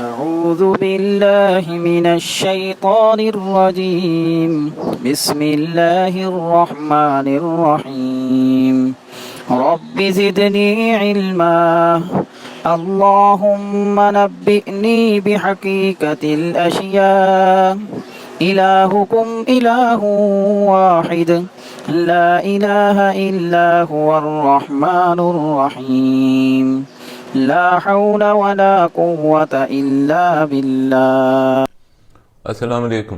أعوذ بالله من الشيطان الرجيم بسم الله الرحمن الرحيم رب زدني علما اللهم نبئني بحقيقة الأشياء إلهكم إله واحد لا إله إلا هو الرحمن الرحيم لا حول ولا قوة إلا بالله۔ السلام علیکم،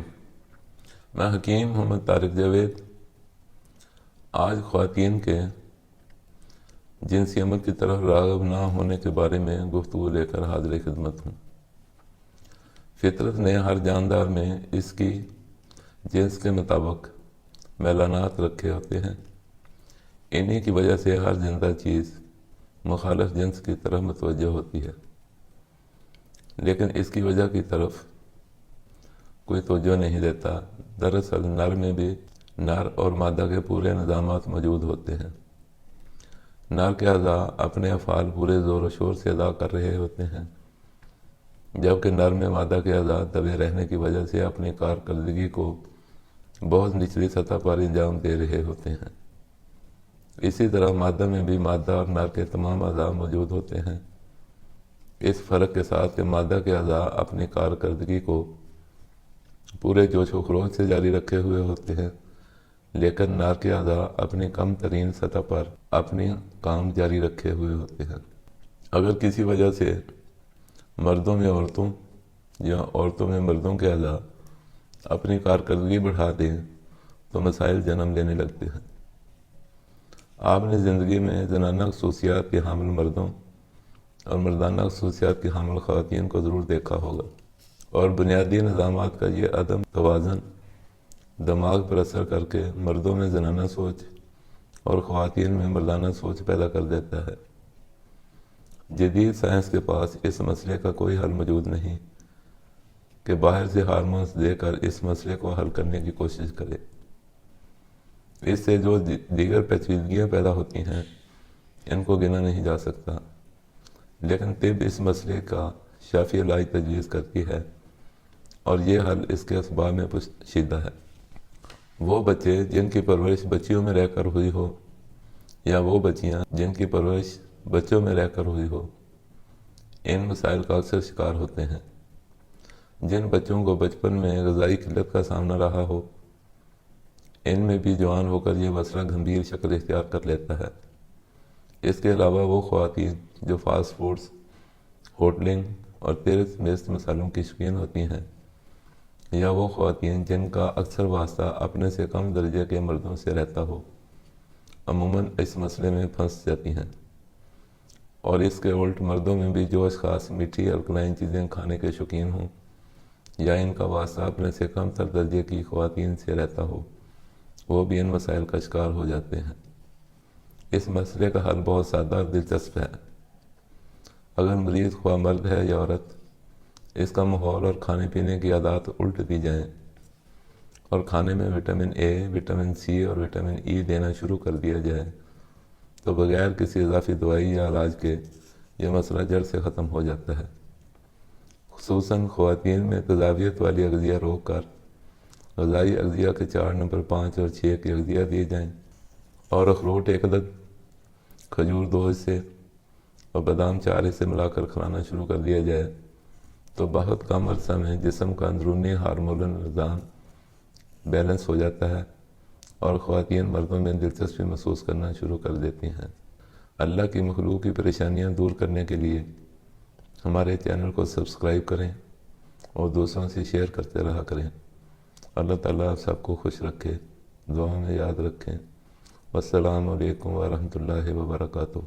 میں حکیم محمد طارق جاوید آج خواتین کے جنسی عمل کی طرف راغب نہ ہونے کے بارے میں گفتگو لے کر حاضر خدمت ہوں۔ فطرت نے ہر جاندار میں اس کی جنس کے مطابق میلانات رکھے ہوتے ہیں، انہی کی وجہ سے ہر زندہ چیز مخالف جنس کی طرف متوجہ ہوتی ہے، لیکن اس کی وجہ کی طرف کوئی توجہ نہیں دیتا۔ دراصل نر میں بھی نر اور مادہ کے پورے نظامات موجود ہوتے ہیں۔ نر کے اعضاء اپنے افعال پورے زور و شور سے ادا کر رہے ہوتے ہیں، جبکہ نر میں مادہ کے اعضاء دبے رہنے کی وجہ سے اپنی کارکردگی کو بہت نچلی سطح پر انجام دے رہے ہوتے ہیں۔ اسی طرح مادہ میں بھی مادہ اور نر کے تمام اعضاء موجود ہوتے ہیں، اس فرق کے ساتھ کہ مادہ کے اعضاء اپنی کارکردگی کو پورے جوش و خروش سے جاری رکھے ہوئے ہوتے ہیں، لیکن نر کے اعضاء اپنی کم ترین سطح پر اپنی کام جاری رکھے ہوئے ہوتے ہیں۔ اگر کسی وجہ سے مردوں میں عورتوں یا عورتوں میں مردوں کے اعضاء اپنی کارکردگی بڑھا دیں تو مسائل جنم لینے لگتے ہیں۔ آپ نے زندگی میں زنانہ خصوصیات کے حامل مردوں اور مردانہ خصوصیات کی حامل خواتین کو ضرور دیکھا ہوگا، اور بنیادی نظامات کا یہ عدم توازن دماغ پر اثر کر کے مردوں میں زنانہ سوچ اور خواتین میں مردانہ سوچ پیدا کر دیتا ہے۔ جدید سائنس کے پاس اس مسئلے کا کوئی حل موجود نہیں کہ باہر سے ہارمونز دے کر اس مسئلے کو حل کرنے کی کوشش کرے۔ اس سے جو دیگر پیچیدگیاں پیدا ہوتی ہیں ان کو گنا نہیں جا سکتا، لیکن طب اس مسئلے کا شافی علاج تجویز کرتی ہے، اور یہ حل اس کے اسباب میں پوشیدہ ہے۔ وہ بچے جن کی پرورش بچیوں میں رہ کر ہوئی ہو، یا وہ بچیاں جن کی پرورش بچوں میں رہ کر ہوئی ہو، ان مسائل کا اکثر شکار ہوتے ہیں۔ جن بچوں کو بچپن میں غذائی قلت کا سامنا رہا ہو، ان میں بھی جوان ہو کر یہ مسئلہ گھمبیر شکل اختیار کر لیتا ہے۔ اس کے علاوہ وہ خواتین جو فاسٹ فوڈز، ہوٹلنگ اور تیز میزت مسالوں کی شوقین ہوتی ہیں، یا وہ خواتین جن کا اکثر واسطہ اپنے سے کم درجے کے مردوں سے رہتا ہو، عموماً اس مسئلے میں پھنس جاتی ہیں۔ اور اس کے الٹ مردوں میں بھی جو اشخاص میٹھی الکلائن چیزیں کھانے کے شوقین ہوں، یا ان کا واسطہ اپنے سے کم تر درجے کی خواتین سے رہتا ہو، وہ بھی ان مسائل کا شکار ہو جاتے ہیں۔ اس مسئلے کا حل بہت سادہ اور دلچسپ ہے۔ اگر مریض خواہ مرد ہے یا عورت، اس کا ماحول اور کھانے پینے کی عادات الٹ دی جائیں اور کھانے میں وٹامن اے، وٹامن سی اور وٹامن ای دینا شروع کر دیا جائے تو بغیر کسی اضافی دوائی یا علاج کے یہ مسئلہ جڑ سے ختم ہو جاتا ہے۔ خصوصاً خواتین میں تغذیت والی اغذیہ روک کر غذائی اغذیہ کے 4 نمبر 5 اور 6 کی اغذیہ دیے جائیں، اور اخروٹ 1 عدد، کھجور 2 حصے اور بادام 4 حصے ملا کر کھلانا شروع کر دیا جائے تو بہت کم عرصہ میں جسم کا اندرونی ہارمونل نظام بیلنس ہو جاتا ہے، اور خواتین مردوں میں دلچسپی محسوس کرنا شروع کر دیتی ہیں۔ اللہ کی مخلوق کی پریشانیاں دور کرنے کے لیے ہمارے چینل کو سبسکرائب کریں اور دوسروں سے شیئر کرتے رہا کریں۔ اللہ تعالیٰ آپ سب کو خوش رکھے، دعا میں یاد رکھیں۔ والسلام علیکم ورحمۃ اللہ وبرکاتہ۔